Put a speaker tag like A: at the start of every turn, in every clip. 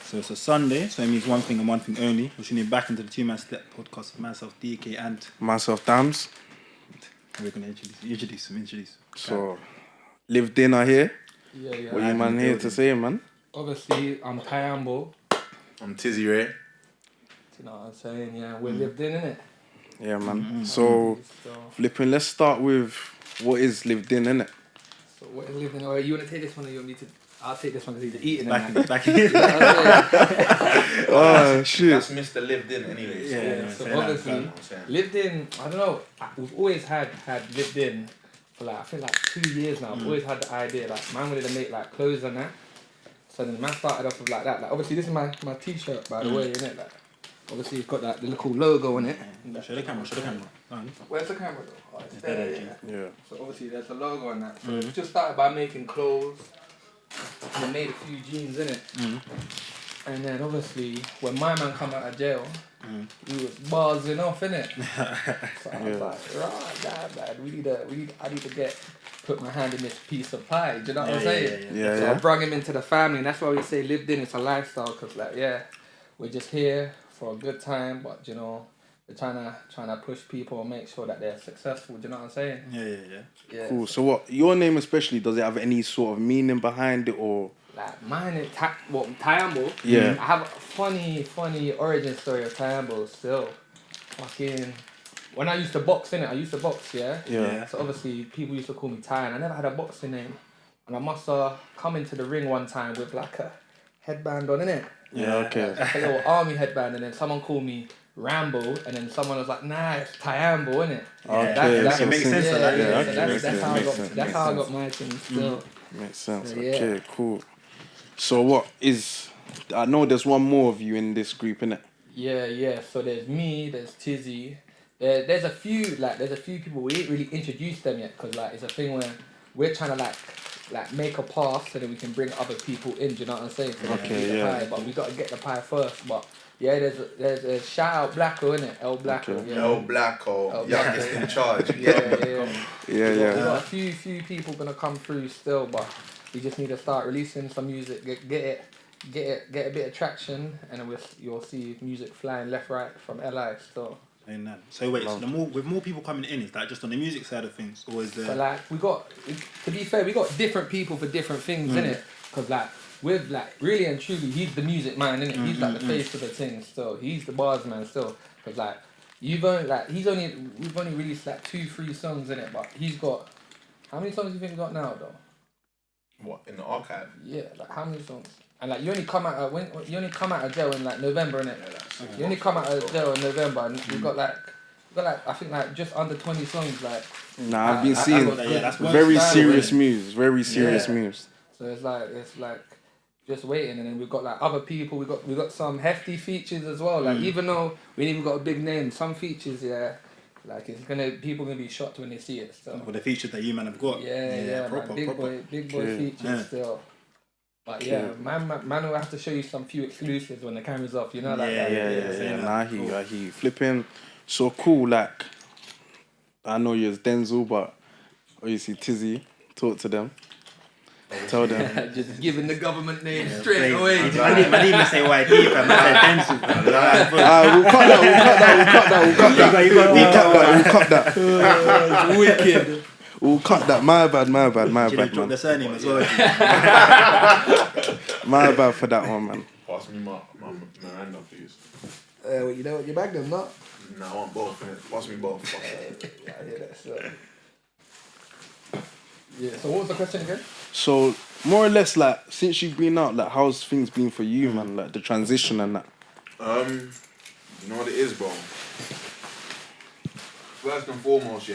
A: So it's a Sunday, so it means one thing and one thing only. We're tuning back into the Two-Man-Step podcast with myself, DK, and
B: myself, Damz.
A: we're going to introduce.
B: So, Livedin are here.
C: Yeah.
B: What you man here to say, man?
C: Obviously, I'm Tyambo.
D: I'm Tiziraii.
C: You know what I'm saying? Yeah, we're Livedin, innit?
B: Yeah, man. So, flipping, let's start with what is Livedin, innit?
C: So what is Livedin? Or you want to take this one or you want me to... I'll take this one because he's eating it.
A: Back in.
B: Oh, shit.
D: That's Mr. Livedin anyway.
C: So obviously, Livedin, I don't know, we've always had Livedin for like, I think like 2 years now. I've always had the idea, like, man wanted to make like clothes and that. So then man started off with like that. Like, obviously this is my t-shirt, by the way, innit? Like, obviously it's got that the little logo on it.
A: Show the camera.
C: Where's the camera though? Oh, it's there,
B: yeah.
C: So obviously there's a logo on that. So we just started by making clothes. And I made a few jeans in it. And then obviously when my man come out of jail, we was barsing off innit. So I was like, right, man, I need to put my hand in this piece of pie. Do you know what I'm saying?
B: Yeah.
C: So I brought him into the family, and that's why we say lived in. It's a lifestyle, cause like we're just here for a good time, but you know. We're trying to push people and make sure that they're successful. Do you know what I'm saying? Yeah.
B: Cool. So what, your name especially, does it have any sort of meaning behind it or?
C: Like mine is Tyambo.
B: Yeah.
C: I have a funny origin story of Tyambo still. Fucking when I used to box, innit?
B: Yeah.
C: So obviously people used to call me Ty, and I never had a boxing name. And I must have come into the ring one time with like a headband on, innit?
B: Yeah, okay.
C: Like a little army headband, and then someone called me Rambo, and then someone was like, nah, it's Tyambo, innit?
B: Okay,
A: it makes sense.
C: That's how I got my thing still.
B: Makes sense.
C: So,
B: okay, cool. So what is? I know there's one more of you in this group, innit?
C: Yeah. So there's me, there's Tizzy. There's a few people we ain't really introduced them yet, cause like it's a thing where we're trying to like make a path so that we can bring other people in. Do you know what I'm saying? So
B: Okay, yeah.
C: Pie, but we gotta get the pie first. But yeah, there's a shout out Blacko, innit? El Blacko.
B: Okay.
C: Yeah.
D: El Blacko, youngest in charge.
C: Yeah. We got a few people gonna come through still, but we just need to start releasing some music, get a bit of traction, and then you'll see music flying left, right from LI still.
A: Amen. So wait, with more people coming in, is that just on the music side of things, or is there?
C: So like to be fair, we got different people for different things, innit? Because like with like really and truly, he's the music man, innit? He's like the face of the thing still. He's the bars man still. Because like we've only released like 2-3 songs in it, but he's got how many songs do you think we got now though?
D: What, in the archive?
C: Yeah, like how many songs? And like you only come out of jail in like November, innit? You only come out of jail in November, and we got like I think like just under 20 songs. Like
B: nah, I've been seeing very serious moves.
C: So it's like just waiting, and then we've got like other people. We got some hefty features as well. Like even though we ain't even got a big name, some features, like people gonna be shocked when they see it. So.
A: With the features that you man have got.
C: Proper. Big boy features still. But man will have to show you some few exclusives when the camera's off, you know, like that.
B: Yeah. Nah, he flipping. So cool, like, I know you're Denzel, but obviously Tizzy, talk to them. Tell them.
C: Just giving the government name straight away.
A: I didn't even say YP, fam. I said Denzel.
B: We'll cut that.
C: It's wicked.
B: We'll cut that. My bad,
A: Should have dropped
B: man.
A: the surname as well.
B: My bad for that one, man.
D: Pass me my Miranda, please.
C: You know what, you bagged them, not?
D: No, I want both, innit? Pass me both.
C: I hear that, so. Yeah, so what was the question again?
B: So, more or less, like, since you've been out, like, how's things been for you, man? Like, the transition and that?
D: You know what it is, bro? First and foremost,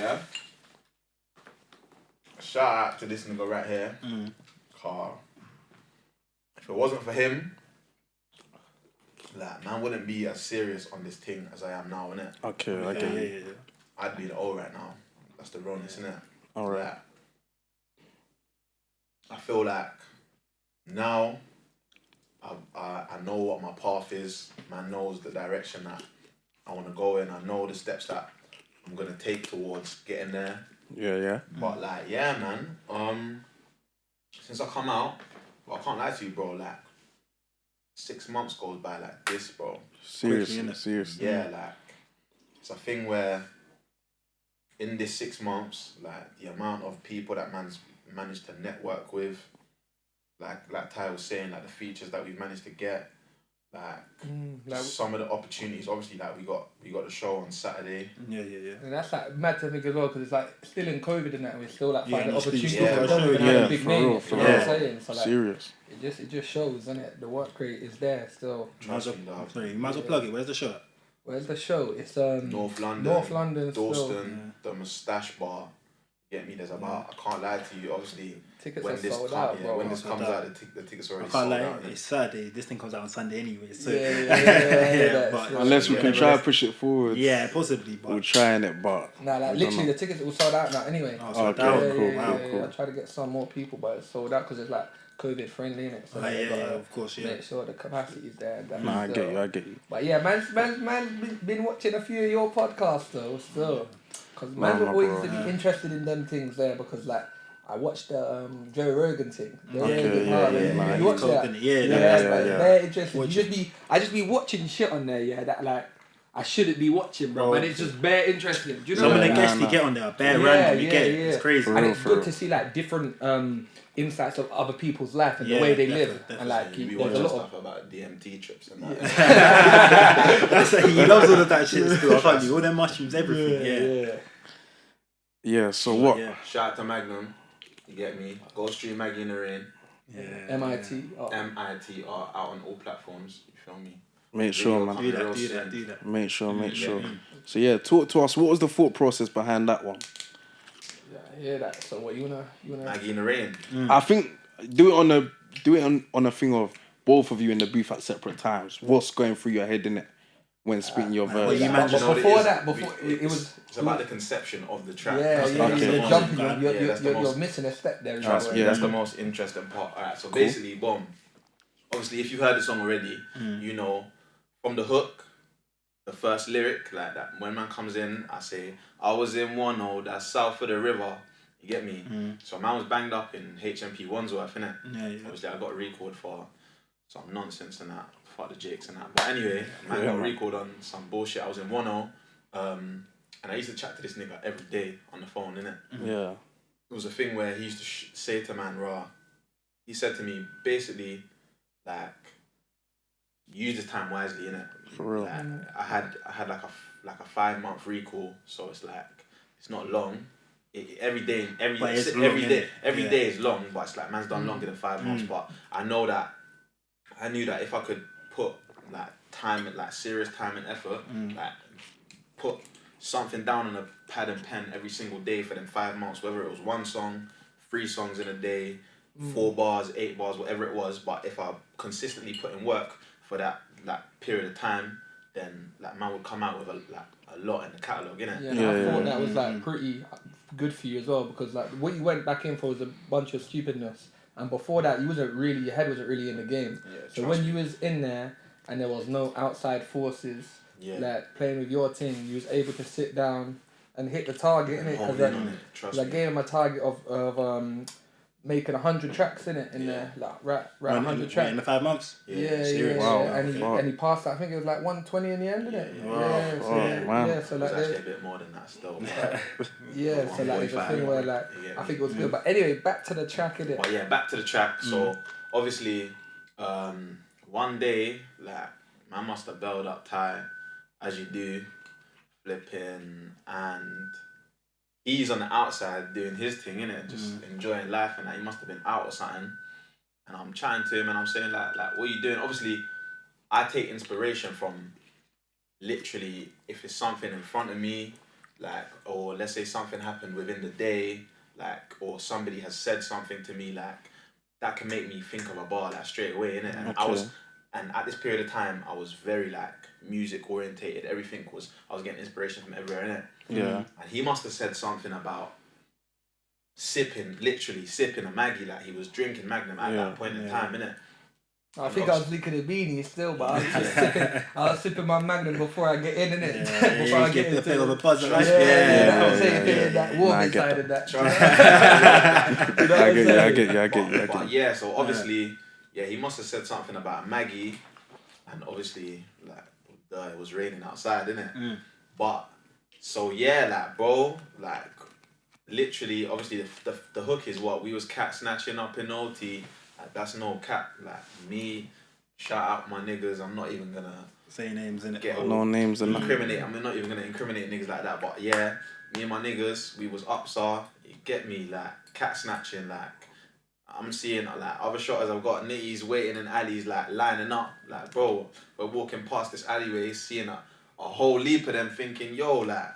D: shout out to this nigga right here. Car. If it wasn't for him, like, man wouldn't be as serious on this thing as I am now, innit?
B: Okay.
A: Yeah.
D: I'd be the O right now. That's the rawness, innit?
B: Alright.
D: Like, I feel like now I know what my path is. Man knows the direction that I want to go in. I know the steps that I'm going to take towards getting there.
B: Yeah.
D: But like, man, since I come out, well, I can't lie to you, bro, like, 6 months goes by like this, bro.
B: Seriously.
D: Yeah, like it's a thing where in this 6 months, like the amount of people that man's managed to network with, like Ty was saying, like the features that we've managed to get, like some of the opportunities. Obviously, like we got the show on Saturday.
A: Yeah.
C: And that's like mad to think as well, because it's like still in COVID and that, and we're still like finding opportunities.
A: Yeah,
C: Don't even have a big name.
B: real,
C: You
B: for
C: know what I'm
B: real.
C: saying? So like,
B: Serious.
C: it just shows, isn't it? The work rate is there still.
A: You might as well plug it. Where's the show?
C: Where's the show? It's
D: North London,
C: still.
D: Dalston, the Moustache Bar. Get me? There's about. I can't lie to you. Obviously,
C: Tickets
D: when
C: are
D: this
C: sold
D: come,
C: out, bro.
D: when this comes out, the tickets are
A: I
D: already
A: can't
D: sold
A: lie,
D: out.
A: it's Saturday. This thing comes out on Sunday anyway. So
C: Yeah,
A: but
B: Unless we can try and push it forward.
A: yeah, possibly. But
B: We're trying it, but
C: Nah, like literally the tickets are all sold out now anyway.
A: oh, so
B: Okay,
A: that
B: cool,
C: Yeah. I try to get some more people, but it's sold out because it's like COVID friendly, innit? So they gotta
A: of course, yeah.
C: make sure the capacity is there. And
B: nah, I get you.
C: But yeah, man's been watching a few of your podcasts though, still. Because man always used to be interested in them things there, because like I watched the Joe Rogan thing. You watched that? Very interesting. I just be watching shit on there, that like I shouldn't be watching, bro. But it's just bare interesting. Do you know
A: Some of the
C: that?
A: guests you get on there are bare random. You get it. It's crazy.
C: And it's good to see like different insights of other people's life and the way they live. And like
D: We
C: there's
D: watch
C: a lot
D: stuff about DMT trips and that.
A: That's like, he loves all of that shit still. I can't do all them mushrooms, everything.
B: Yeah, so what?
A: Yeah.
D: Shout out to Magnum. You get me? Go stream Maggie in the Rain. MITR out on all platforms. You feel me?
B: Make sure, man.
A: Do that.
B: Make sure. So yeah, talk to us. What was the thought process behind that one?
C: Yeah, I hear that. So what you wanna
D: Maggie in the Rain.
B: I think do it on a thing of both of you in the booth at separate times. What's going through your head, innit, when speaking your verse?
D: It's about the conception of the track.
C: You're jumping. You're missing a step there.
D: Trust me, that's the most interesting part. Alright, so basically, boom. Obviously, if you've heard the song already, you know from the hook, the first lyric, like that, when man comes in, I say, I was in Wano, that's south of the river. You get me? So man was banged up in HMP Wandsworth, innit? Obviously, I got a record for some nonsense and that, fuck the Jakes and that. But anyway, man got a record on some bullshit. I was in Wano, and I used to chat to this nigga every day on the phone, innit?
B: Yeah.
D: It was a thing where he used to say to man, rah, he said to me, basically, like, use this time wisely, innit?
B: For real.
D: Like, I had like a 5 month recall, so it's like it's not long. Every day is long, but it's like man's done longer than 5 months. But I knew that if I could put like time, like serious time and effort, like put something down on a pad and pen every single day for them 5 months, whether it was 1 song, 3 songs in a day, 4 bars, 8 bars, whatever it was. But if I consistently put in work for that like period of time, then like man would come out with a lot in the catalogue, innit?
C: I thought that was like pretty good for you as well, because like what you went back in for was a bunch of stupidness, and before that your head wasn't really in the game. So when you was in there and there was no outside forces like playing with your team, you was able to sit down and hit the target, innit? Because I gave him a target of making 100 tracks in there, like right 100 tracks
A: in the 5 months.
B: Wow.
C: And he passed that. I think it was like 120 in the end, didn't it? So like
D: actually a bit more than that still.
C: So like it's a thing where like I think it was good. But anyway, back to the track, innit?
D: But yeah, back to the track. So obviously, one day like man must have belled up Ty, as you do, flipping, and he's on the outside doing his thing, innit? Just enjoying life and that. He must have been out or something. And I'm chatting to him and I'm saying like what are you doing? Obviously, I take inspiration from literally if it's something in front of me, like, or let's say something happened within the day, like, or somebody has said something to me, like, that can make me think of a bar like straight away, innit? And and at this period of time, I was very like music orientated. Everything was, I was getting inspiration from everywhere, innit?
B: Yeah.
D: And he must have said something about literally sipping a Maggie, like he was drinking Magnum at that point in time, innit?
C: I think I was licking a beanie still, but I was sipping my Magnum before I get in, innit? Before I get into
A: the of a puzzle.
C: That warm inside of that.
B: I get you.
D: But yeah, so obviously, he must have said something about Maggie, and obviously like it was raining outside, innit? But so yeah, like bro, like literally, obviously the hook is what we was cat snatching up in OT. Like, that's no cap. Like me, shout out my niggas. I'm not even gonna
A: say names in it.
D: get
B: No names and
D: incriminate. I'm not even gonna incriminate niggas like that. But yeah, me and my niggas, we was up, so you get me, like cat snatching. Like I'm seeing like other shotters. I've got nitties waiting in alleys, like lining up. Like bro, we're walking past this alleyway, seeing a whole leap of them, thinking yo, like.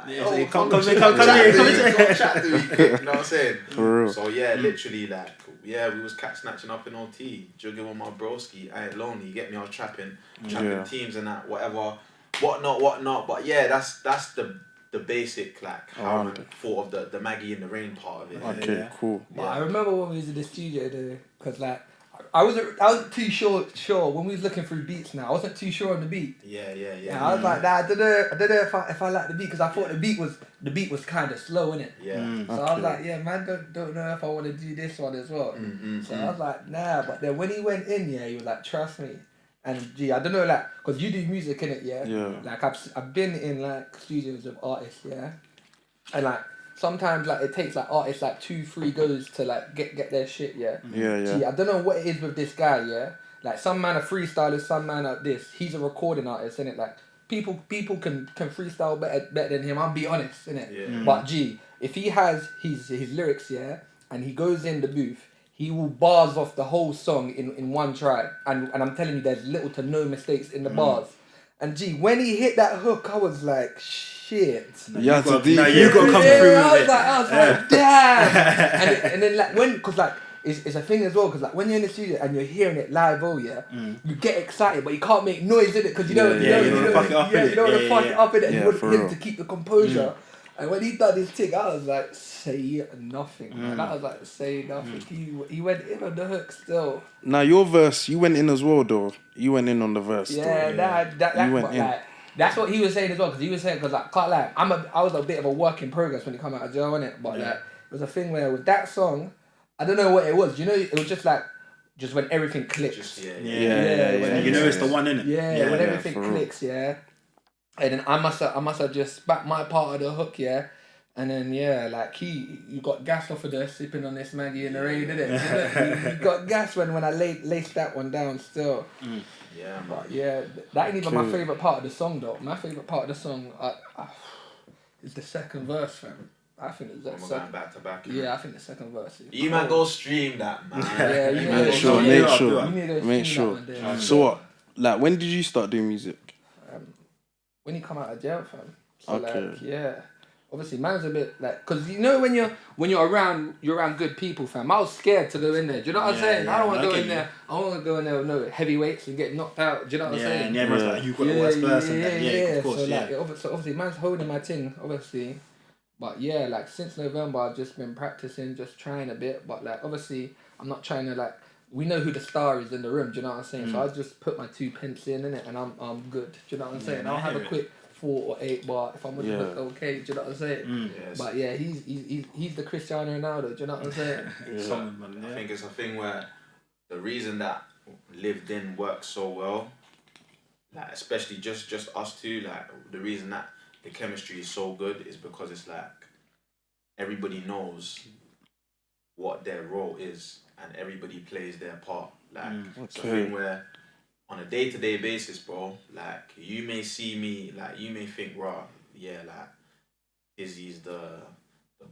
A: Yeah,
D: Oh,
A: so come
D: chat
A: here.
D: to me, quick, you know what I'm saying?
B: For real.
D: So yeah, literally like, yeah, we was cat snatching up in OT, jugging with my broski, I ain't lonely, you get me, I was trapping teams and that, whatnot, but yeah, that's the basic, like, how I thought of the Maggie in the Rain part of it.
B: Okay, cool.
C: But I remember when we was in the studio though, because like, I wasn't too sure when we was looking through beats now. I wasn't too sure on the beat.
D: Yeah.
C: I was like, nah, I don't know if I like the beat, because I thought the beat was kind of slow, innit?
D: Yeah.
C: So I was like, yeah, man, don't know if I want to do this one as well. So I was like, nah. But then when he went in, yeah, he was like, trust me. And gee, I don't know, like, cause you do music, innit? Yeah.
B: Yeah.
C: Like I've been in like studios with artists, yeah, and like. Sometimes like it takes like artists like 2-3 goes to like get their shit, yeah. Gee, I don't know what it is with this guy, yeah. Like some man are freestylers, some man are this. He's a recording artist, innit? Like people can freestyle better than him. I'll be honest, innit?
D: Yeah.
C: But gee, if he has his lyrics, yeah, and he goes in the booth, he will bars off the whole song in one try. And I'm telling you, there's little to no mistakes in the bars. And gee, when he hit that hook, I was like, shit.
A: You got to come through with
C: it. I was like, damn. and then like cause like it's a thing as well, cause like when you're in the studio and you're hearing it live, you get excited, but you can't make noise in it, cause you don't want to fuck it up in it, and you want him to keep the composure. And when he done his thing, I was like, say nothing, man. I was like, say nothing. He went in on the hook still.
B: Now your verse, you went in as well, though. You went in on the verse.
C: Yeah, that went in. Like, that's what he was saying as well, because he was saying, because like, can't lie, I was a bit of a work in progress when he come out of jail, innit? But like, it was a thing where with that song, I don't know what it was. You know, it was just like, just when everything clicks.
A: You know it's the one, innit?
C: Yeah, when everything clicks, yeah. And then I must have just spat my part of the hook, yeah. And then like you got gas off of the sipping on this Maggie in the Rain, didn't it? You got gas when I laced that one down still.
D: Yeah,
C: but yeah, that ain't even my favourite part of the song though. My favourite part of the song is the second verse, fam. I think it's that
D: second. Going back to back.
C: Yeah, I think the second verse.
D: You man go stream that, man.
C: Yeah, you
B: make sure. So what? Like, when did you start doing music?
C: When he come out of jail, fam. So like, obviously, man's a bit like, cause you know when you're around good people, fam. I was scared to go in there. Do you know what I'm saying? I don't want to go in there. I don't want to go in there with no heavyweights and get knocked out. Do you know what I'm saying?
A: And everyone's like, you got the worst person. Of course,
C: so like, obviously, man's holding my thing, obviously. But yeah, like since November, I've just been practicing, just trying a bit. But like, obviously, I'm not trying to like. We know who the star is in the room. Do you know what I'm saying? So I just put my 2 pence in it, and I'm good. Do you know what I'm saying? I'll have a quick 4 or 8 bar if I'm gonna look okay. Do you know what I'm saying? But yeah, he's the Cristiano Ronaldo. Do you know what I'm saying?
D: I think it's a thing where the reason that Livedin works so well, like especially just us two, like the reason that the chemistry is so good is because it's like everybody knows what their role is and everybody plays their part. Like it's a thing where on a day-to-day basis, bro, like you may see me, like you may think, raw, like Izzy's the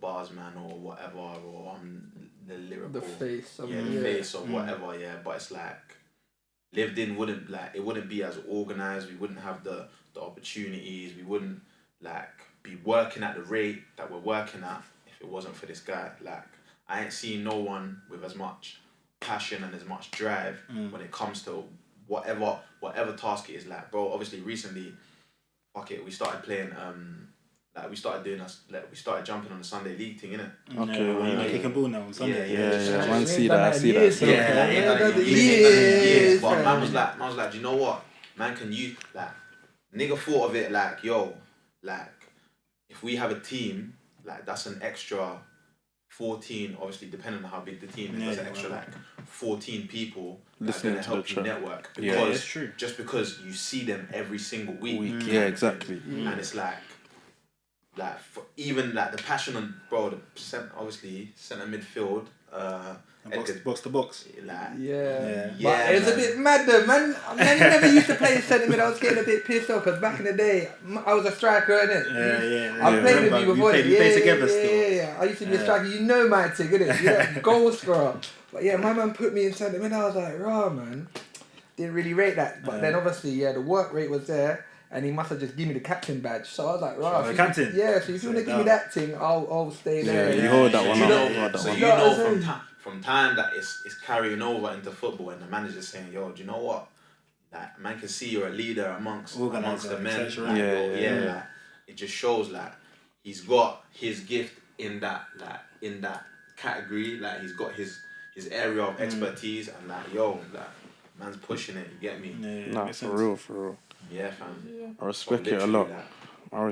D: bars man or whatever, or I'm the lyrical,
C: the face,
D: the face or whatever, but it's like Livedin wouldn't be as organized. We wouldn't have the opportunities. We wouldn't like be working at the rate that we're working at if it wasn't for this guy. Like I ain't seen no one with as much passion and as much drive when it comes to whatever task it is. Like, bro, obviously recently, we started playing we started jumping on the Sunday league thing, innit?
A: Okay, kicking ball now on Sunday.
B: I see that.
D: Years. But man was like, do you know what? Man, can you like nigga thought of it like, yo, like if we have a team, like that's an extra 14, obviously depending on how big the team is, that's an extra like 14 people
B: listening
D: gonna
B: to the
D: help you
B: track.
D: network.
B: Yeah,
D: Because
A: it's true.
D: just because you see them every single week.
B: Yeah, exactly.
D: And it's like for even like the passion on obviously centre midfield.
A: Box to box.
D: Like,
C: Yeah.
D: Yeah,
C: But it's a
D: man.
C: bit mad though, man. Man never used to play in centre mid. I was getting a bit pissed off because back in the day, I was a striker, innit?
A: Yeah.
C: I played with you before.
A: We played together still.
C: Yeah. I used to be a striker. You know my thing, innit? You know, goal scorer. But yeah, my man put me in centre mid. I was like, raw, man. Didn't really rate that. But then obviously, the work rate was there. And he must have just given me the captain badge. So I was like, right.
A: The captain?
C: Yeah, so if you want to give me that thing, I'll stay there.
B: Yeah, you hold that one
D: You
B: up.
D: know,
B: You hold that
D: so
B: one
D: you
B: up.
D: know from time that it's carrying over into football, and the manager's saying, "Yo, do you know what? Like, man can see you're a leader amongst the men.
A: etc.
D: Like,
B: Yeah.
D: Like, it just shows like he's got his gift in that category. Like he's got his area of expertise, and like man's pushing it. You get me?
B: Nah, for real.
D: Yeah, fam.
B: I respect it a lot. I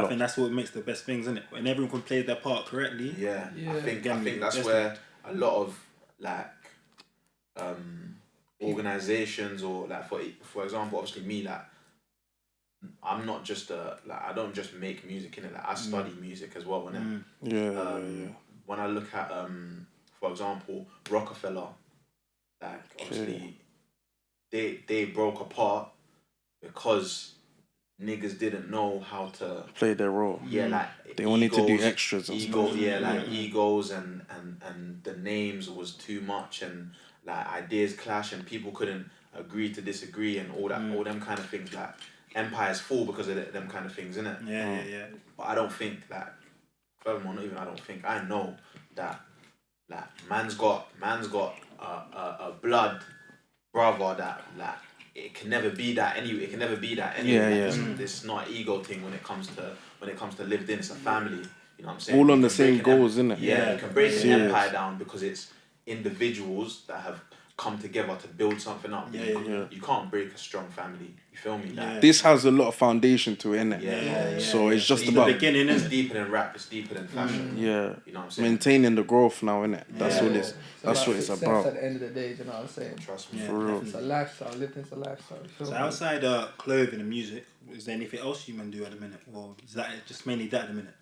A: think that's what makes the best things, isn't it? When everyone can play their part correctly.
D: Yeah. I think that's
A: best
D: where a lot of like organizations or like for example, obviously me, like I'm not just I don't just make music in it. Like I study music as well. When I look at for example Rockefeller, like obviously they broke apart because niggas didn't know how to
B: play their role.
D: Yeah, like
B: they wanted to do extras and stuff.
D: Egos and the names was too much, and like ideas clash, and people couldn't agree to disagree, and all them kind of things. Like empires fall because of them kind of things, innit?
A: Yeah.
D: But I don't think that. Furthermore, not even I don't think. I know that like man's got a blood brother that like. It can never be that anyway. It's not an ego thing when it comes to Livedin. It's a family. You know what I'm saying?
B: All on the same goals, isn't it?
D: Yeah, you can break an empire down because it's individuals that have come together to build something up. You can't break a strong family. You feel me? Like,
B: this has a lot of foundation to it, innit? So it's just about
D: the beginning. It's deeper than rap. It's deeper than fashion.
B: Yeah.
D: You know what I'm saying?
B: Maintaining the growth now, innit? That's what it's. That's what it's about.
C: At the end of the day, you know what I'm saying?
D: Trust me.
A: Yeah,
B: For real.
C: It's a lifestyle. Living's a lifestyle.
A: So outside clothing and music, is there anything else you man do at the minute, or is that just mainly that at the minute?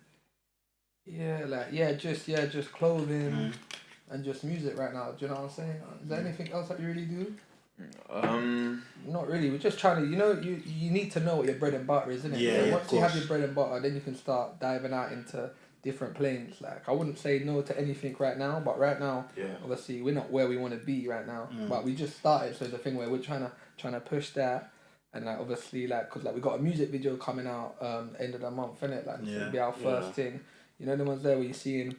C: Just clothing and just music right now. Do you know what I'm saying? Is there anything else that you really do? Not really. We're just trying to, you need to know what your bread and butter is, isn't it?
A: Yeah,
C: Once you have your bread and butter, then you can start diving out into different planes. Like I wouldn't say no to anything right now, but right now, obviously we're not where we want to be right now. But we just started, so it's a thing where we're trying to push that, and like obviously cause we got a music video coming out end of the month, innit? It'll be our first thing. You know the ones there where you're seeing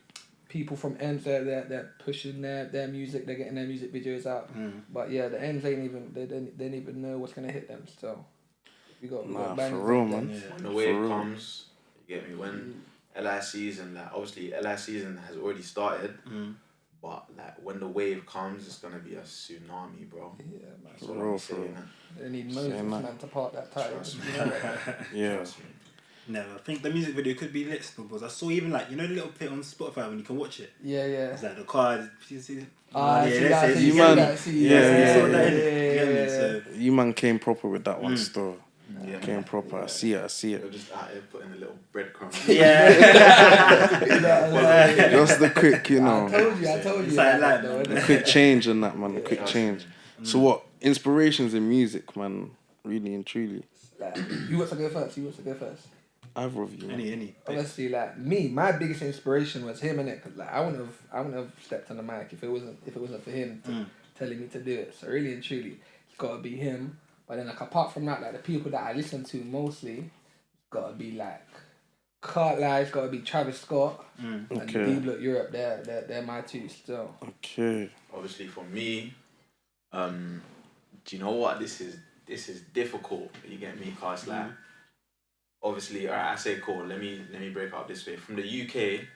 C: people from ends they're pushing their music, they're getting their music videos out. But yeah, the ends they don't even know what's gonna hit them. So we got
B: for real, man.
D: When the wave comes, you get me. When LI season, obviously LI season has already started, but when the wave comes, it's gonna be a tsunami, bro.
C: Yeah, man.
D: That's what I'm saying.
C: They need Moses man to part that tire.
B: Yeah.
A: No, I think the music video could be lit still, because I saw even the little bit on Spotify when you can watch it.
C: Yeah.
A: It's like the car. You see?
B: You man came proper with that one still. Came proper. I see it.
D: You're just out here putting a little breadcrumb.
B: Just the quick,
C: I told you.
B: The quick change and that, man. The quick change. So what? Inspirations in music, man. Really and truly.
C: You want to go first?
B: Either of you.
A: Any.
C: Honestly, me, my biggest inspiration was him, innit? Cause I wouldn't have stepped on the mic if it wasn't for him telling me to do it. So really and truly, it's gotta be him. But then apart from that, the people that I listen to mostly, it's gotta be Can't Lie, it's gotta be Travis Scott and Deep Blood Europe. They're my two still.
B: Okay.
D: Obviously for me, do you know what? This is difficult. You get me? Cause obviously, alright, I say cool. Let me break up this way. From the UK,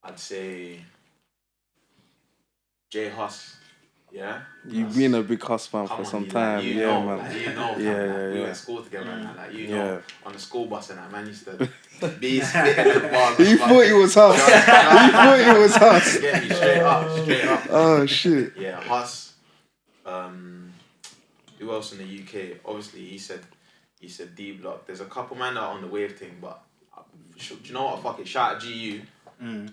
D: I'd say J Hus. Yeah.
B: You've been a big Hus fan for some time, man.
D: We went to school together, man. On the school bus and that man used to be spitting the bars.
B: You thought he was Hus.
D: Get me straight up.
B: Oh shit.
D: Yeah, Hus. Who else in the UK? Obviously, he said D Block. There's a couple man that are on the wave thing, but do you know what? Fuck it. Shout out GU.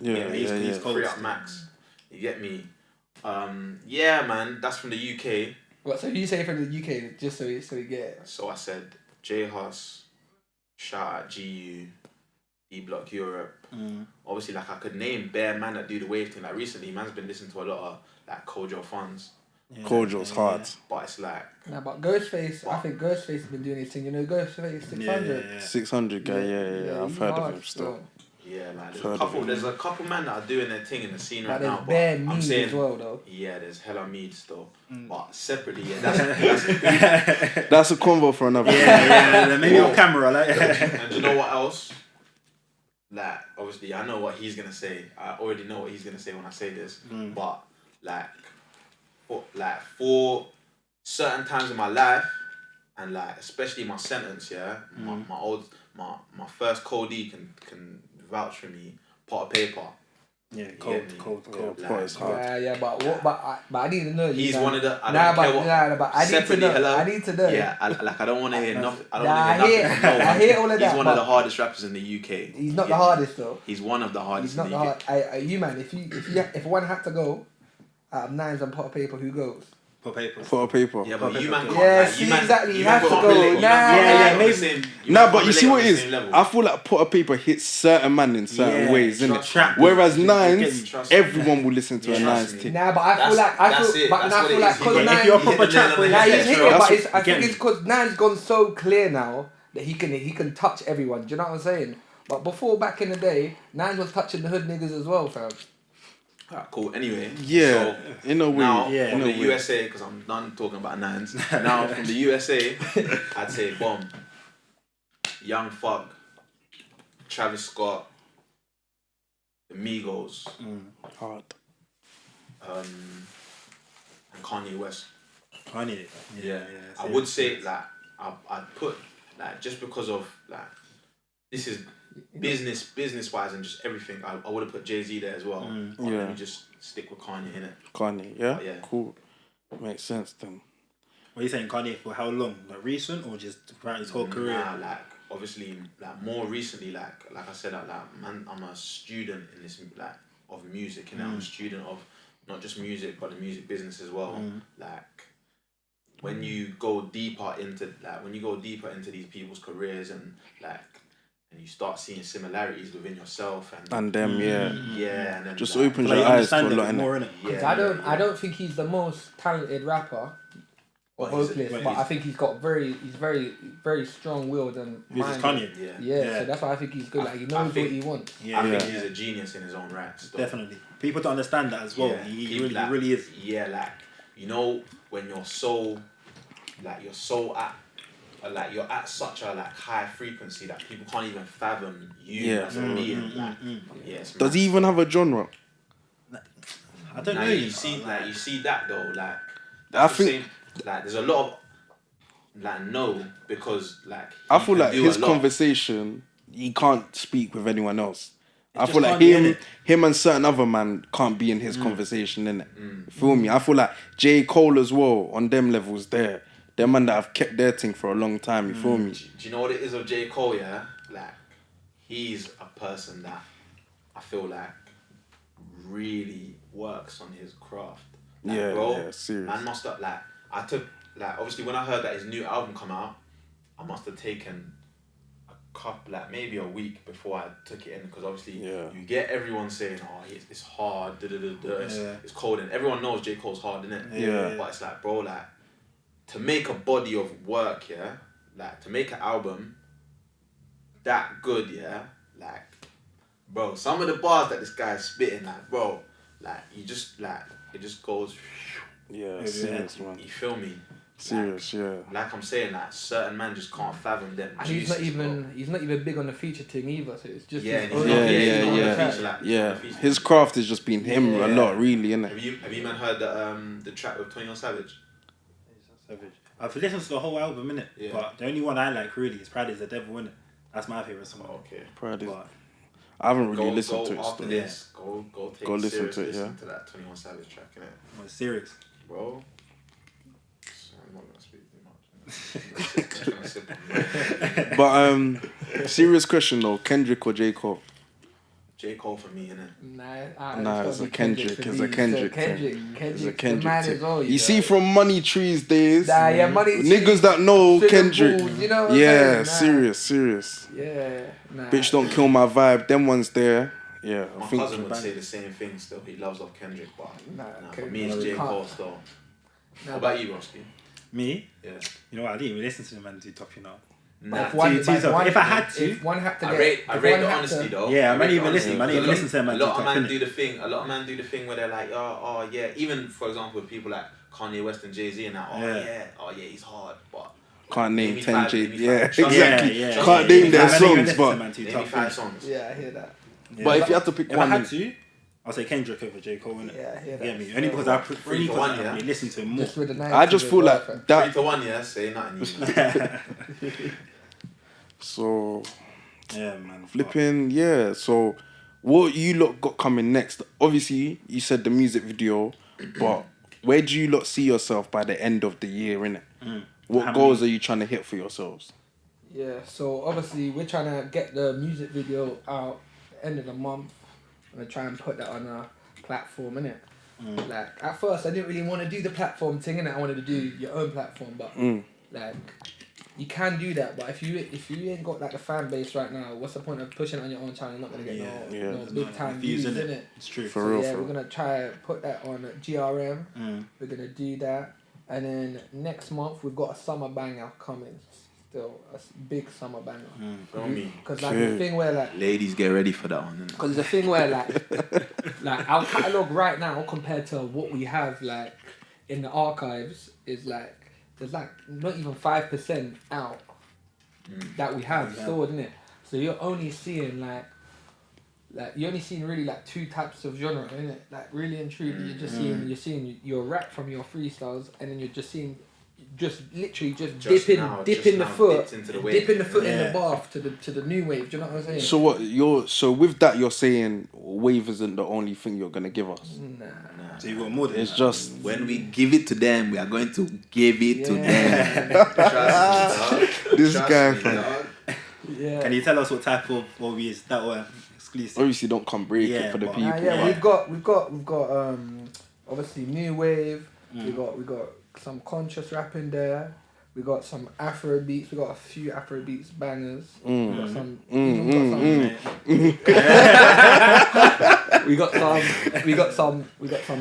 A: He's cold.
D: Free up Max. You get me? Yeah, man. That's from the UK.
C: What? So you say from the UK just so we get it?
D: So I said J Hus. Shout out GU. D Block Europe. Obviously, like I could name bare man that do the wave thing. Like recently, man's been listening to a lot of like Kojo Funds.
B: Yeah, Kojo's hard.
D: But it's like...
C: Nah, but Ghostface, I think Ghostface has been doing his thing. You know Ghostface 600?
B: 600 guy, yeah. I've heard of him still.
D: Yeah, like there's a couple men that are doing their thing in the scene right now.
C: But there's bare memes as well, though.
D: Yeah, there's hella mead still. But separately,
B: that's a convo for another.
A: Maybe on camera, like.
D: And do you know what else? Like, obviously, I know what he's gonna say. I already know what he's gonna say when I say this. But for certain times in my life, and like especially my sentence, my first codee can vouch for me. Pot of paper.
A: Yeah, cold.
B: Pot is hard.
C: Yeah, but I need to know.
D: He's one of the. I
C: need to know.
D: Yeah, I don't want to hear nothing. I don't want to hear nothing from no one.
C: I hear all of that.
D: He's one of the hardest rappers in the UK.
C: He's not the hardest though.
D: He's one of the hardest.
C: He's not the hardest. You man, if one had to go out of Nines and Pot of Paper, who goes?
A: Pot
B: of paper.
D: Yeah, but you man can't.
C: Yeah, see, exactly. You have to go.
B: But you see what it is? I feel like Pot of Paper hits certain man in certain ways, innit? Whereas Nines, everyone will listen to a Nines thing.
C: Nah, but I feel like because Nines,
A: if you're a proper trap,
C: he's hitting, but I think it's because Nines gone so clear now that he can touch everyone. Do you know what I'm saying? But before, back in the day, Nines was touching the hood niggas as well, fam.
D: Alright, cool. Anyway,
B: so in a way,
D: now from the USA, because I'm done talking about Nines. Now from the USA, I'd say Bomb, Young Thug, Travis Scott, the Migos,
B: hard,
D: and Kanye West.
A: Kanye,
D: I would say like I'd put like just because of like this is. Business wise and just everything, I would have put Jay-Z there as well. Let me just stick with Kanye in it.
B: Kanye, yeah? Cool. Makes sense then.
A: What are you saying, Kanye for how long? Like recent or just throughout his whole career?
D: Nah, like obviously like more recently, like I said, like man, I'm a student in this like of music, and I'm a student of not just music but the music business as well. Like when you go deeper into these people's careers and like. And you start seeing similarities within yourself and
B: them,
D: and then
B: just opens your eyes to a lot in it.
C: I don't think he's the most talented rapper or vocalist, but I think he's very strong-willed and minded.
A: Kanye.
C: So that's why I think he's good. Like he knows what he wants.
D: I think he's a genius in his own right.
A: Definitely, people don't understand that as well.
D: Yeah,
A: he really is.
D: Yeah, like you know when you're so at such a like high frequency that people can't even fathom you as a being.
B: Does he even have a genre?
A: I don't know.
D: You see that though. Like
B: I think
D: like there's a lot of like no because like
B: I feel like his conversation he can't speak with anyone else. I feel like him and certain other man can't be in his conversation, innit? Feel me? I feel like J. Cole as well on them levels there. Them man that have kept their thing for a long time, you feel me?
D: Do you know what it is of J. Cole, yeah? Like, he's a person that I feel like really works on his craft. Like, bro,
B: serious.
D: Man must have, like, obviously when I heard that his new album come out, I must have taken a couple, like maybe a week before I took it in, because obviously you get everyone saying, oh, it's hard, it's cold, and everyone knows J. Cole's hard, innit?
B: Yeah.
D: But it's like, bro, like, to make a body of work, like to make an album that good, like, bro, some of the bars that this guy's spitting, like, bro, like, you just, like, it just goes,
B: serious, man.
D: You feel me?
B: Serious,
D: Like I'm saying, like, certain man just can't fathom them.
C: And he's not even big on the feature thing either, so it's just
B: His craft has just been him a lot, really, innit?
D: Have you man heard the track with 21 Savage?
A: I've listened to the whole album, innit? But the only one I like really is Pride is the Devil, innit? That's my favourite song.
D: Okay.
B: Pride is... I haven't really listened to it.
D: After this, go take
B: listen to it,
D: listen to that 21 Savage track, innit?
A: It's serious.
D: Bro.
B: But serious question though, Kendrick or J. Cole?
D: J. Cole for me, innit?
B: Nah, it's a Kendrick. It's a Kendrick.
C: Kendrick.
B: The man
C: as well,
B: you see from Money Trees days.
C: Nah, yeah, Money
B: niggas
C: Trees,
B: that know
C: Sugar
B: Kendrick.
C: Bulls, you know what I'm
B: yeah,
C: saying?
B: serious.
C: Yeah, nah.
B: Bitch, don't kill my vibe. Them ones there. Yeah,
D: My cousin would say the same thing still. He loves off Kendrick, but for me it's J. Cole still. What about you, Roski?
A: Me?
D: Yeah.
A: You know what? I didn't even listen to the man do top, you know.
D: Nah.
A: If I had to,
C: if one had to
D: I rate the honesty though.
A: Yeah, I might even listen. I didn't even listen to them.
D: A lot of men do the thing. A lot of men do the thing where they're like, oh yeah. Even for example, with people like Kanye West and Jay-Z and that. Oh yeah, he's hard, but
B: can't name 10 J.
D: Yeah,
B: exactly.
A: Yeah.
B: Can't name their songs, but
D: maybe 5 songs.
C: Yeah, I hear that.
A: Yeah,
B: but if you had to pick
A: if
B: one,
A: I had to, I'll say Kendrick over J. Cole, innit?
C: Yeah, I hear that.
A: Get me? Only because I listen to him more.
B: I just feel like that.
D: 3-1, yeah. Say nothing.
B: So,
A: yeah, man.
B: Flipping, yeah. So, what you lot got coming next? Obviously, you said the music video, but where do you lot see yourself by the end of the year, innit? What goals are you trying to hit for yourselves?
C: Yeah, so obviously we're trying to get the music video out at the end of the month. I'm going to try and put that on a platform, innit? Like, at first I didn't really want to do the platform thing, innit? I wanted to do your own platform, but like, you can do that, but if you ain't got like a fan base right now, what's the point of pushing it on your own channel? You're not gonna get no big time views in it.
A: It's true.
B: For real.
C: We're gonna try put that on GRM. We're gonna do that, and then next month we've got a summer banger coming. Still a big summer banger. Because like the thing where like
D: ladies get ready for that one.
C: Because the thing where like our catalogue right now compared to what we have like in the archives is like. There's like not even 5% out that we have stored in it. So you're only seeing like you're only seeing really like 2 types of genre in it. Like really and truly, you're seeing your rap from your freestyles, and then you're just seeing literally dipping the foot in the bath to the new wave. Do you know what I'm saying?
B: So with that you're saying wave isn't the only thing you're gonna give us.
C: Nah.
A: So you got more than
B: it's just
D: when we give it to them, we are going to give it to them.
B: This guy from
C: yeah.
A: Can you tell us what type of movie is that or exclusive?
B: Obviously don't come break it for the people.
C: We've got obviously new wave. We got some conscious rap in there. We got some Afro beats. We got a few Afro beats bangers. We got some. We got some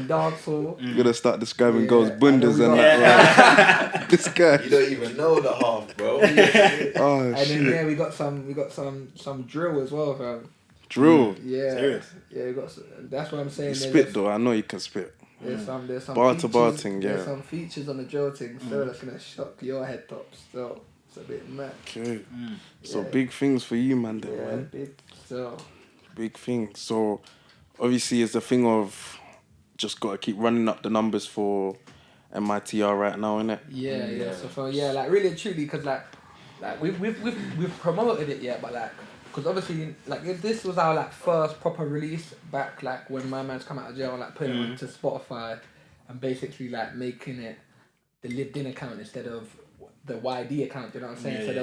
C: dancehall.
B: You're gonna start describing girls' bundas and that. This guy.
D: You don't even know the half, bro.
B: Oh
C: and
B: shit.
C: then we got some drill as well, fam.
B: Drill.
C: Yeah.
A: Serious?
C: Yeah, we got. That's what I'm saying.
B: You spit though. I know you can spit.
C: There's some
B: bar
C: features,
B: to bar thing,
C: There's some features on the drill thing still that's gonna shock your head top still. It's a bit mad.
B: Okay. So big things for you, man. Then, man.
C: Big still.
B: Big things. So obviously it's a thing of just gotta keep running up the numbers for MITR right now, innit?
C: Yeah. So for like really and truly, because like we've promoted it yet, but like. Because obviously, like, if this was our, like, first proper release back, like, when my man's come out of jail, like, putting it onto Spotify and basically, like, making it the Livedin account instead of the YD account, you know what I'm saying? So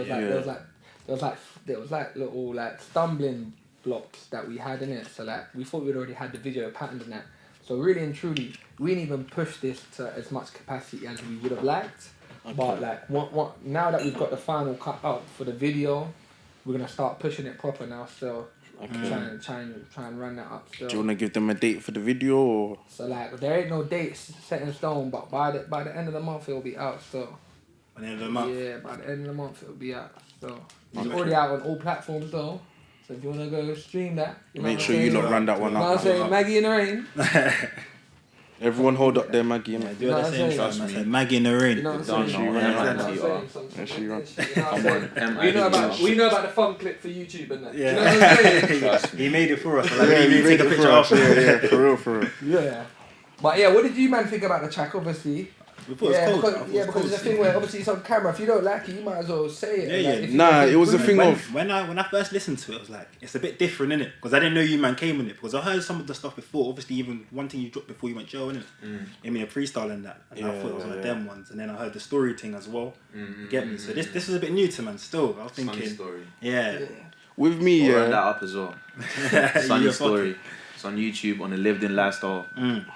C: there was little, like, stumbling blocks that we had in it. So, like, we thought we'd already had the video patterned and that. So, really and truly, we didn't even push this to as much capacity as we would have liked. Okay. But, like, now that we've got the final cut out for the video, we're gonna start pushing it proper now. Still, try and run that up. Still.
B: Do you wanna give them a date for the video or?
C: So like, there ain't no dates set in stone, but by the end of the month it'll be out. Still.
A: By the end of the month.
C: Yeah, by the end of the month it'll be out. So it's already out on all platforms though. So if you wanna go stream that,
B: make sure you not run that one up.
C: I'm saying Maggie in the Rain.
B: Everyone hold up their Maggie, innit?
A: Do the same, trust me. Maggie in the Rain.
C: You know what I'm saying? We know about the fun clip for YouTube and that.
A: Yeah.
C: You know what I'm saying?
A: He made it for us.
B: Yeah, he made it for us. Yeah, for real.
C: Yeah. But yeah, what did you man think about the track? Obviously,
A: We thought it was cold.
C: Because it's a thing where obviously it's on camera. If you don't like it, you might as well say it.
A: Yeah,
C: like,
B: Nah, it was a thing of
A: when I first listened to it, I was like, it's a bit different, innit? Because I didn't know you man came in it. Because I heard some of the stuff before. Obviously, even one thing you dropped before you went Joe, innit? I mean, a freestyle and that. And I thought it was one of them ones. And then I heard the story thing as well. You get me? So this is a bit new to man. Still, I was thinking.
D: Sunny story.
A: Yeah.
B: with me.
E: I'll run that up as well. Sunny story. It's on YouTube on the Livedin Lifestyle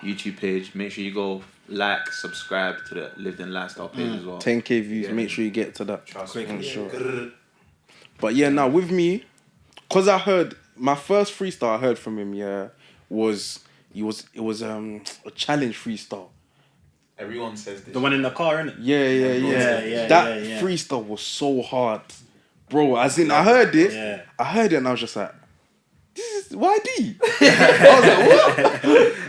E: YouTube page. Make sure you go like, subscribe to the Livedin Lifestyle page as well.
B: 10k views. Make sure you get to that.
D: Trust
A: Quick,
D: me.
B: Sure. But yeah, now with me, cause I heard my first freestyle I heard from him. Yeah, was a challenge freestyle.
D: Everyone says this.
A: The one in the car, innit?
B: Yeah.
A: Yeah.
B: That freestyle was so hard, bro. As in, I heard it,
A: Yeah.
B: and I was just like, this is YD.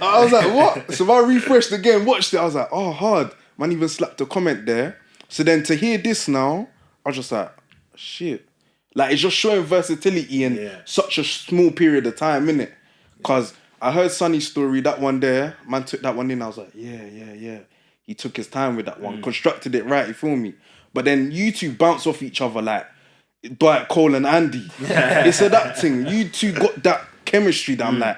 B: I was like, what? So if I refreshed again, watched it, I was like, oh, hard. Man even slapped a comment there. So then to hear this now, I was just like, shit. Like, it's just showing versatility in such a small period of time, innit? Because I heard Sonny's story, that one there, man took that one in, I was like, yeah. He took his time with that one, constructed it right, you feel me? But then you two bounce off each other like Dwight, Cole and Andy. It's a that thing. You two got that chemistry that I'm like,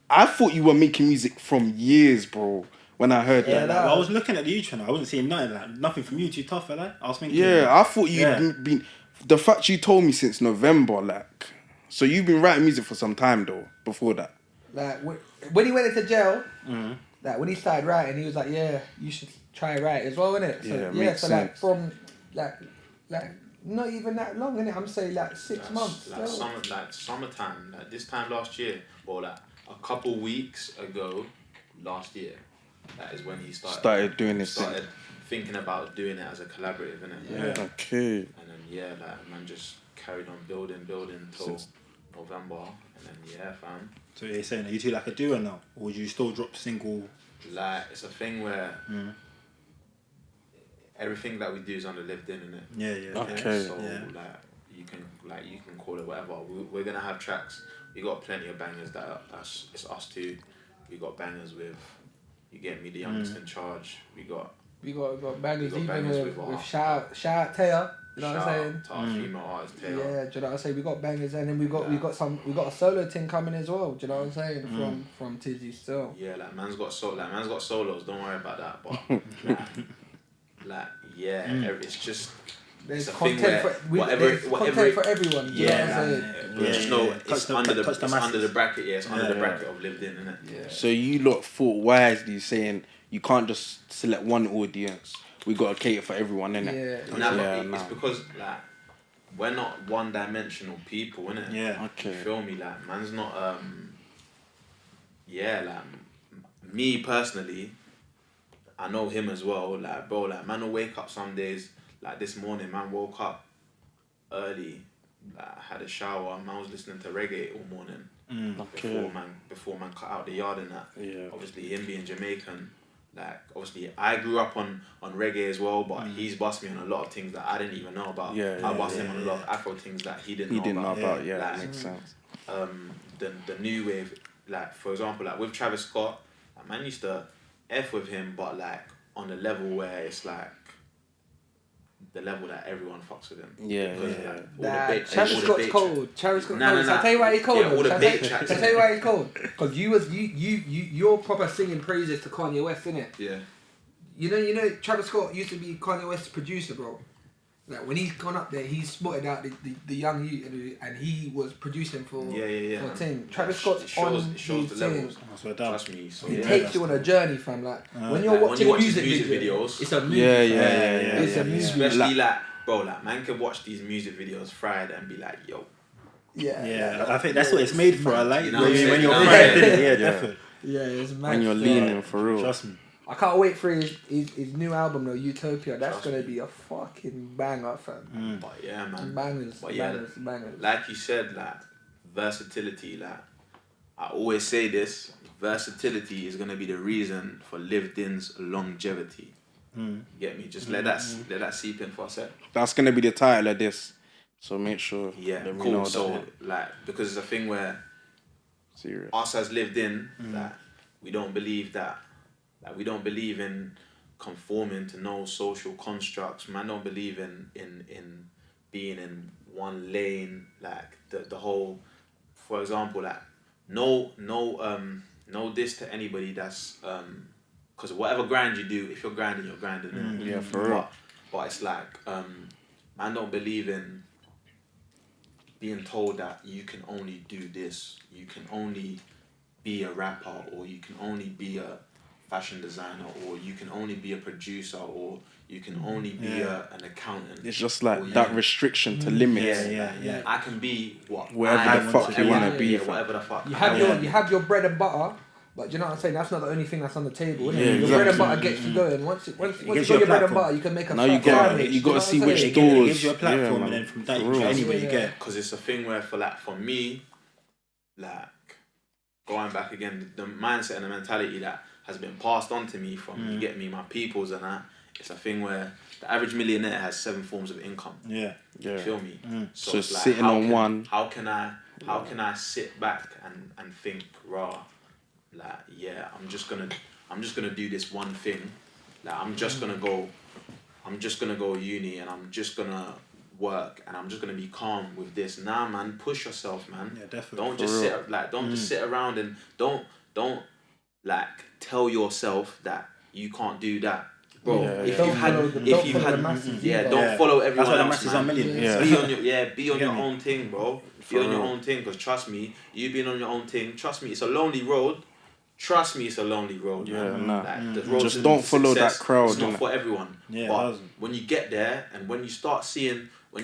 B: I thought you were making music from years, bro, when I heard that.
A: Like, I was looking at the YouTube channel, I wasn't seeing nothing from you too tough, fella. I was thinking...
B: Yeah, I thought you'd been... The fact you told me since November, like... So you've been writing music for some time, though, before that.
C: Like, when he went into jail, like, when he started writing, he was like, yeah, you should try write as well, innit? So,
B: makes
C: so
B: sense.
C: like, from, like, not even that long, innit? I'm saying, like, 6 months.
D: Summertime, like this time last year, or like a couple weeks ago, last year, that is when he started
B: doing this thing.
D: Started thinking about doing it as a collaborative, innit?
B: Yeah. Okay.
D: And then, like, man just carried on building till November, and then, fam.
A: So you're saying, are you two like a duo now? Or would you still drop single?
D: Like, it's a thing where everything that we do is under Livedin, innit?
A: Yeah.
B: Okay.
D: So you can call it whatever. We're gonna have tracks. We got plenty of bangers it's us two. We got bangers with You Get Me, The Youngest in Charge. We got
C: bangers,
D: we got
C: even
D: bangers
C: with shout out Taya. You know what I'm saying?
D: To our female artist Taya.
C: Yeah, do you know what I'm saying? We got bangers, and then we got a solo thing coming as well. Do you know what I'm saying? From Tizzy still.
D: Yeah, man's got solos. Don't worry about that. But it's just.
C: There's
D: it's a
C: content
D: thing where
C: there's content for everyone. Do you know what I'm saying?
D: Just know it's under the bracket. Yeah, it's under the
A: yeah.
D: bracket of Livedin, innit?
C: Yeah.
B: So you lot thought wisely saying you can't just select one audience. We got to cater for everyone, innit?
D: It's because, like, we're not one-dimensional people, innit?
A: Yeah.
B: Okay.
D: You feel me? Like, man's not, me personally, I know him as well. Like, bro, like, man will wake up some days, like this morning, man woke up early, like, had a shower, man was listening to reggae all morning. Before man cut out the yard and that.
B: Yeah.
D: Obviously, him being Jamaican, like, obviously, I grew up on reggae as well, but he's bust me on a lot of things that I didn't even know about. I bust him on a lot of Afro things that he didn't know about.
B: Yeah,
D: like,
B: makes sense.
D: The new wave, like, for example, like, with Travis Scott, like, man used to F with him, but, like, on the level where it's, like, the level that everyone fucks with him.
C: Travis Scott's cold. Travis Scott's cold. So I'll tell you why he's cold.
D: Yeah, all the bait tracks.
C: I'll tell you why he's cold. Because you're proper singing praises to Kanye West, innit?
D: Yeah.
C: You know, Travis Scott used to be Kanye West's producer, bro. Like, when he's gone up there, he spotted out the young youth and he was producing for a team. Travis Scott's on his team.
D: Trust me. So,
C: It takes you on a journey, fam. Like, when you're watching music videos, it's a movie. It's a movie.
D: Especially, like, bro, like, man can watch these music videos fried and be like, yo.
C: Yeah.
A: I think that's what it's made for. I like,
D: you know
A: when
D: what I'm
A: you're
D: saying?
A: fried, definitely.
C: Yeah, it's mad.
B: When you're leaning, for real.
A: Trust me.
C: I can't wait for his new album though, Utopia. That's gonna be a fucking banger, fam.
D: But yeah, man.
C: Bangers.
D: Like you said, like, versatility, like, I always say this, versatility is gonna be the reason for Livedin's longevity. Get me? Just let that seep in for a sec.
B: That's going to be the title of this. So make sure.
D: Yeah,
B: that we
D: cool.
B: know
D: So,
B: that.
D: like, because it's a thing where
B: Serious.
D: us as Livedin, like, we don't believe in conforming to no social constructs. Man don't believe in being in one lane. Like the whole, for example, like no diss to anybody that's because whatever grind you do, if you're grinding, you're grinding.
B: Yeah, for real.
D: But it's like man don't believe in being told that you can only do this, you can only be a rapper, or you can only be a fashion designer, or you can only be a producer, or you can only be an accountant.
B: It's just like that restriction to limits.
A: Yeah.
D: I can be
B: whatever the fuck you want to be.
D: Whatever the fuck.
C: You have your bread and butter, but do you know what I'm saying? That's not the only thing that's on the table, isn't it?
B: Yeah,
C: your bread and butter gets you going. Once you got your bread and butter, you can make a.
B: Now you got to see which
A: It
B: doors.
A: gives you a platform, and then from that you can anywhere you get.
D: Because it's a thing where for me, like going back again, the mindset and the mentality that has been passed on to me from you get me, my peoples and that. It's a thing where the average millionaire has 7 forms of income.
B: Yeah.
D: You feel me?
B: So
D: it's like,
B: sitting on one.
D: How can I sit back and think, raw? Like, yeah, I'm just gonna do this one thing. Like I'm just gonna go uni and I'm just gonna work and I'm just gonna be calm with this. Nah, man, push yourself, man.
A: Yeah, definitely.
D: Don't just sit around and don't like tell yourself that you can't do that. Bro, don't follow the masses. Don't follow everyone else. That's why the masses are millions. Be on your own thing, bro. Be on your own thing, because trust me, you being on your own thing, trust me, it's a lonely road. Trust me, it's a lonely road.
B: Yeah,
D: man.
B: nah.
D: Like, the road
B: just don't follow
D: success,
B: that crowd.
D: It's not for everyone.
A: Yeah,
D: but when you get there and when you start seeing your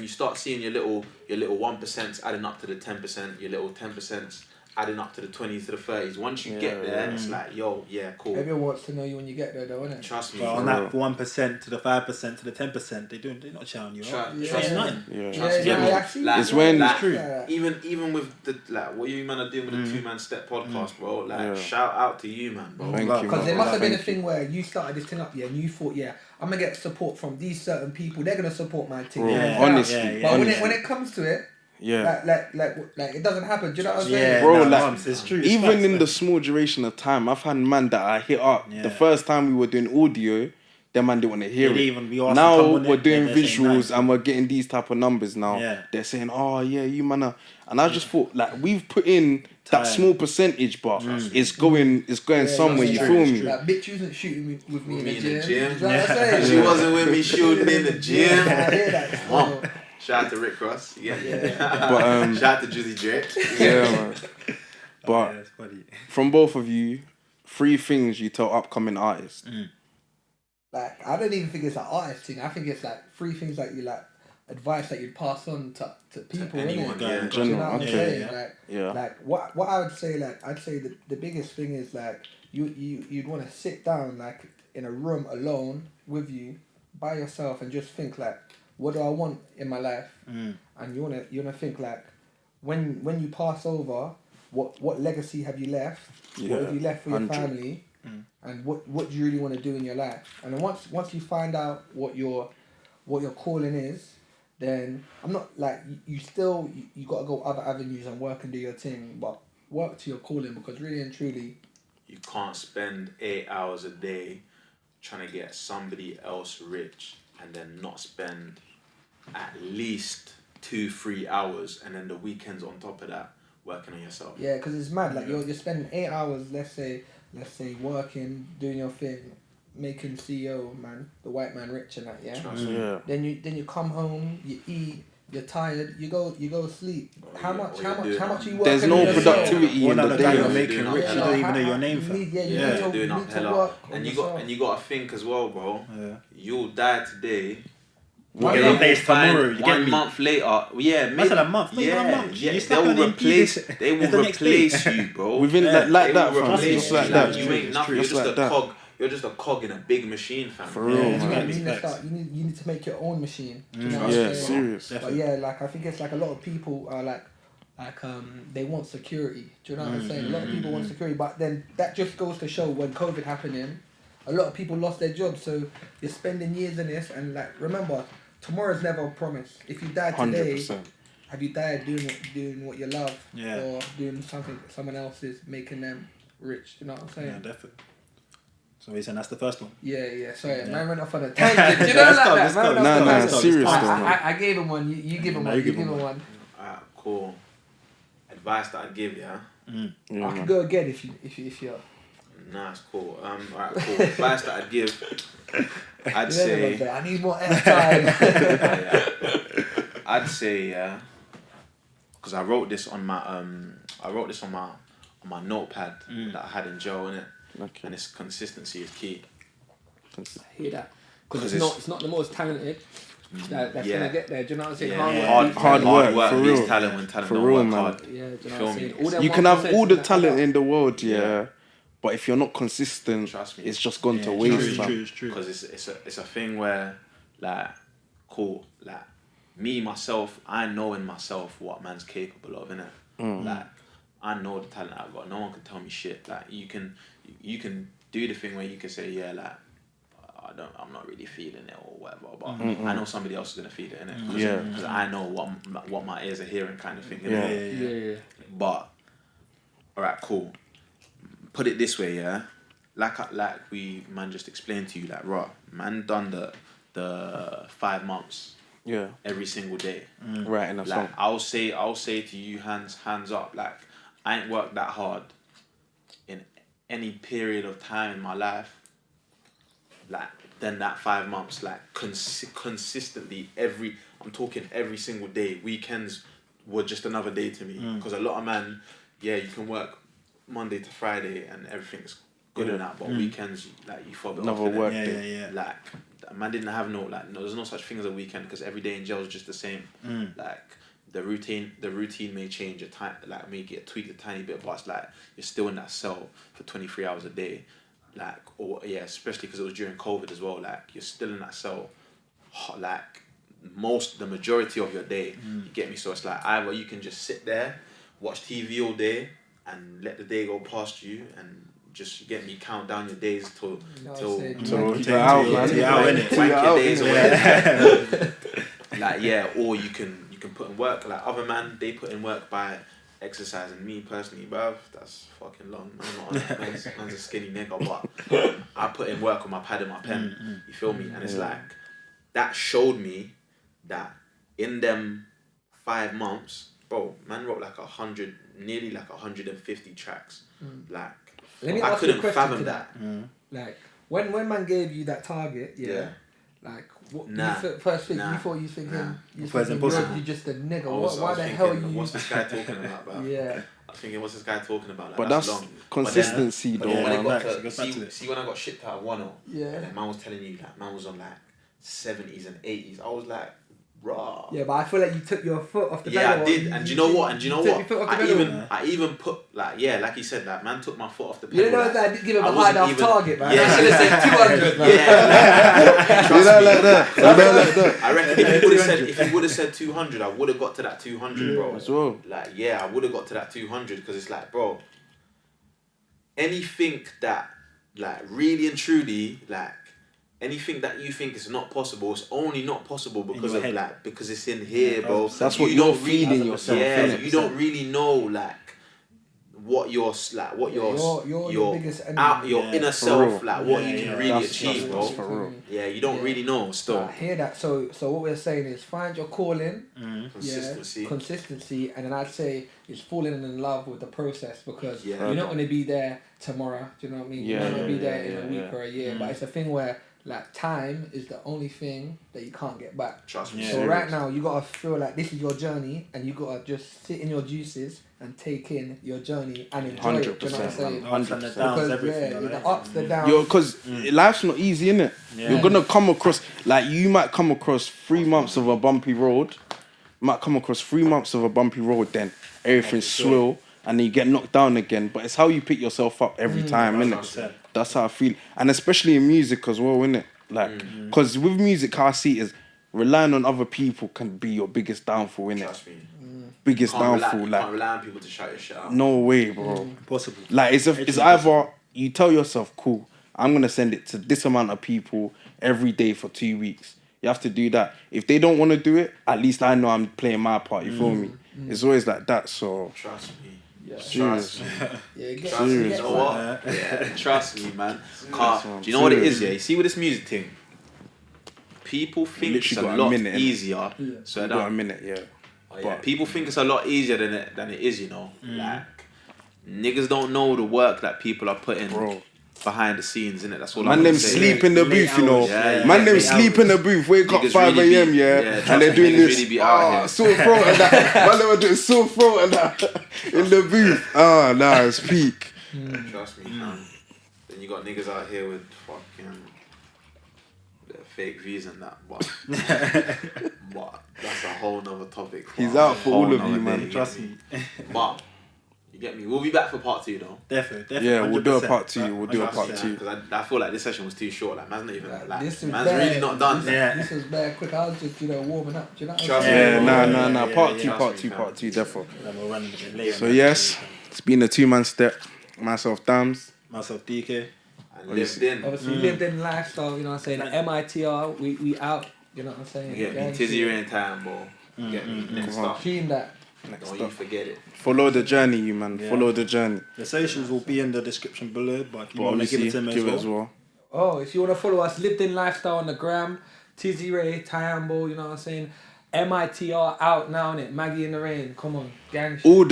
D: little 1% adding up to the 10%, your little 10% adding up to the 20s to the 30s. Once you get there, it's like, yo, yeah, cool.
C: Everyone wants to know you when you get there, though, innit?
D: Trust me.
A: But on that 1% to the 5% to the 10%, they're not shouting you out.
D: Trust
A: nothing.
B: It's when
D: like,
B: true.
D: Even with the what you man are doing with the 2-Man-Step podcast, bro. Like shout out to you, man, bro.
B: Thank you,
C: because there must have been a thing where you started this thing up, and you thought, I'm gonna get support from these certain people. They're gonna support my thing.
B: Honestly,
C: but when it comes to it. Like it doesn't happen. Do you know what I'm saying?
B: Bro,
A: it's true.
B: Even in the small duration of time, I've had man that I hit up. The first time we were doing audio, them man didn't want to hear it. Now we're doing visuals and we're getting these type of numbers now. They're saying, oh yeah, you man are. And I just thought, like, we've put in that small percentage, but it's going somewhere. You feel me?
C: Like, bitch wasn't shooting with me in the gym. You know what I'm saying?
D: She wasn't with me shooting in the gym.
C: I hear that.
D: Shout out to Rick Ross. But shout out to Juicy Drake.
B: Man. But from both of you, 3 things you tell upcoming artists.
C: Like, I don't even think it's an artist thing. I think it's like 3 things that you like, advice that you pass on to people.
D: To anyone,
B: in general.
C: You know what I'm saying?
B: Yeah.
C: Like what I would say, like I'd say the biggest thing is like you'd want to sit down like in a room alone with you by yourself and just think like, what do I want in my life? And you wanna think like, when you pass over, what legacy have you left? What have you left for your family? And what do you really want to do in your life? And then once you find out what your calling is, then I'm not like you got to go other avenues and work and do your thing, but work to your calling, because really and truly,
D: you can't spend 8 hours a day trying to get somebody else rich and then not spend at least 2-3 hours and then the weekends on top of that working on yourself.
C: Yeah, because it's mad. Like you're spending 8 hours, let's say working, doing your thing, making CEO man, the white man rich and that. Yeah. Then you come home, you eat, you're tired, you go sleep. How much you work?
B: There's no productivity in the day.
A: You're making rich. You don't even know your name.
D: You're doing up hella. And you got to think as well, bro. You'll die today.
A: We'll get replaced tomorrow. You get me?
D: 1 month later,
A: That's a month.
D: They will replace you, bro.
B: Within like that, fam.
D: Just like that. You ain't nothing. You're just a cog. You're just a cog in a big machine, fam.
B: For real, man.
C: You need to make your own machine. You know what I'm saying?
B: Serious.
C: But yeah, like I think it's like a lot of people are like they want security. Do you know what I'm saying? A lot of people want security, but then that just goes to show when COVID happening, a lot of people lost their jobs. So you're spending years in this, and like remember, tomorrow's never a promise. If you die today,
B: 100%.
C: have you died doing what you love, or doing something someone else is making them rich? You know what I'm saying?
A: Yeah, definitely. So he's saying that's the first one.
C: Yeah. Sorry, man went off on a tangent. Do you know like that?
B: No, serious though.
C: I gave him one. You give him one. You give him one.
E: Alright, cool. Advice that I'd give, yeah.
C: I can go again if you're.
E: Nah, it's cool. Alright, cool. Advice that I'd give, I'd say.
C: I need more airtime.
E: I'd say, yeah, because I wrote this on my notepad that I had in jail, innit?
B: Okay.
E: And it's consistency is key.
C: I hear that. Because it's not the most talented that's gonna get there. Do you know what I'm saying?
B: Hard work for
E: beats
B: real.
E: talent when talent
B: For
E: don't
B: real,
E: work
B: man.
E: hard.
C: Yeah, do you know
E: Feel
C: what I'm saying?
E: me?
B: You can have all the talent in the world,
E: Yeah.
B: but if you're not consistent,
E: Trust me.
B: it's just gone to waste, man.
A: It's true.
E: Because it's a thing where, like, cool, like, me myself, I know in myself what man's capable of, innit? Like, I know the talent I've got. No one can tell me shit. Like, you can do the thing where you can say, yeah, like, I'm not really feeling it or whatever, but I know somebody else is gonna feel it, innit? Because I know what my ears are hearing, kind of thing.
C: Yeah.
E: But alright, cool. Put it this way, yeah. Like man just explained to you, like, raw man done the 5 months.
B: Yeah.
E: Every single day.
B: Right in a song.
E: Like I'll say to you, hands up. Like I ain't worked that hard in any period of time in my life. Like than that 5 months. Like consistently I'm talking every single day. Weekends were just another day to me. Because a lot of man, yeah, you can work Monday to Friday and everything's good and that, but weekends, like, you fob it off.
B: Another work day.
A: Yeah.
E: Like, man didn't have there's no such thing as a weekend because every day in jail is just the same. Like, the routine may change may get tweaked a tiny bit, but it's like, you're still in that cell for 23 hours a day. Like, especially because it was during COVID as well, like, you're still in that cell, like, the majority of your day, you get me? So it's like, either you can just sit there, watch TV all day, and let the day go past you, and just get me count down your days till
B: you're out, man.
E: Like, yeah, or you can put in work. Like other man, they put in work by exercising. Me personally, bruv, that's fucking long. Man's a skinny nigga, but I put in work with my pad and my pen. You feel me? And it's like that showed me that in them 5 months, bro, man wrote like 150 tracks. Like, I couldn't fathom that.
C: Like, when man gave you that target, like, what, first thing, you thought you thinking, you just a nigga. Why the hell you...
E: What's this guy talking about, bro?
C: Yeah.
E: I was thinking, what's this guy talking about? Like,
B: but that's long. Consistency, though.
E: When it got see, when I got shipped out of 1-0,
C: yeah,
E: and then man was telling you that man was on like 70s and 80s, I was like, raw.
C: Yeah, but I feel like you took your foot off the pedal.
E: Yeah, I did. And do you know what? I even put, like, yeah, like you said, that man took my foot off the pedal.
C: You know
E: like,
C: that I did give him a hard enough target, man.
E: Yeah.
C: I should have said 200, man.
E: I reckon if you would have said 200, I would have got to that 200, bro.
B: As well.
E: Like, yeah, I would have got to that 200 because it's like, bro, anything that, like, really and truly, like, anything that you think is not possible, it's only not possible because of like, because it's in here, bro.
B: That's what you're feeding yourself.
E: Yeah, you don't really know like what your
C: biggest enemy.
E: Your inner self, like what you can really achieve, bro.
B: For real.
E: Yeah, you don't really know still.
C: I hear that. So what we're saying is find your calling, consistency, and then I'd say it's falling in love with the process because you're not going to be there tomorrow. Do you know what I mean? You're not going to be there in a week or a year, but it's a thing where, like, time is the only thing that you can't get back.
E: Trust me.
C: So right now, you gotta feel like this is your journey, and you gotta just sit in your juices and take in your journey and enjoy it. Do you know what I'm saying?
B: 100%.
C: Because the ups, the downs.
B: Because life's not easy, innit? Yeah. You're gonna come across, like, you might come across 3 months of a bumpy road. Then everything's swell, and then you get knocked down again. But it's how you pick yourself up every time, innit? That's how I feel. And especially in music as well, innit? Like, because with music, how I see it is relying on other people can be your biggest downfall, innit?
E: Trust me.
B: Biggest downfall.
E: You can't rely on people to shout your shit out.
B: No way, bro.
A: Impossible.
B: Like, it's either you tell yourself, cool, I'm going to send it to this amount of people every day for 2 weeks. You have to do that. If they don't want to do it, at least I know I'm playing my part, you feel me? It's always like that, so...
E: Trust me.
C: Yeah,
E: Trust me.
C: Yeah,
E: Trust me. You know what? Yeah, trust me, man. Do you know what it is? Yeah, you see with this music thing. People think it's a lot easier. So I
B: got a minute, yeah.
E: Oh, yeah. People think it's a lot easier than it is, you know. Like niggas don't know the work that people are putting behind the scenes, innit? That's all I'm
B: them
E: saying.
B: sleep in the booth, you know. Man, them sleep in the booth, wake up 5 a.m, and they're doing this. Sore throat and that. Man, they were doing sore throat and that in the booth. Nah, it's peak.
E: Trust me, man. Then you got niggas out here with fucking fake views and that, but that's a whole nother topic.
B: He's out for all of you, man.
A: Trust me.
E: But you get me. We'll be back for part 2, though.
A: Definitely.
B: Yeah, we'll do a part 2. We'll do a part 2.
E: Because I feel like this session was too short. Like, man's not even
C: this is
E: man's
C: bad.
E: really not done.
C: This was bad quick. I was just warming up. Do you know what I'm
B: Yeah,
C: saying?
B: Part 2, definitely.
A: We'll run a bit later.
B: So yes, it's been the 2-man step. Myself, Damz.
A: Myself, DK.
E: And Livedin.
C: Obviously, Livedin lifestyle. You know what I'm saying? MITR. We out. You know what I'm saying?
E: Yeah, Tiziraii and Tyambo. Get me. Next up.
C: Tune that.
E: Don't you forget it.
B: Follow the journey, you man.
A: Yeah.
B: Follow the journey.
A: The socials will be in the description below, but if you want to give it to them as well.
C: Oh, if you want to follow us, Livedin Lifestyle on the gram, Tiziraii, Tyambo, you know what I'm saying? MITR out now, innit? Maggie in the Rain, come on, gang shit.
B: All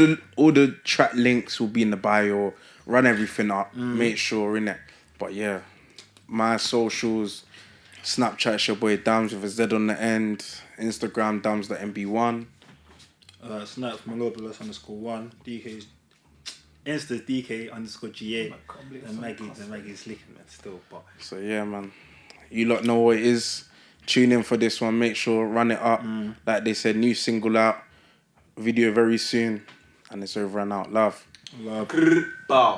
B: the track links will be in the bio. Run everything up. Make sure, innit? But yeah, my socials, Snapchat, it's your boy Damz with a Z on the end. Instagram, Damz the MB1.
A: Snaps Malobulus_1. DK's Insta's DK_GA. And Maggie's licking it still. But
B: so yeah, man. You lot know what it is. Tune in for this one. Make sure run it up. Like they said, new single out. Video very soon. And it's over and out. Love.
E: Bow.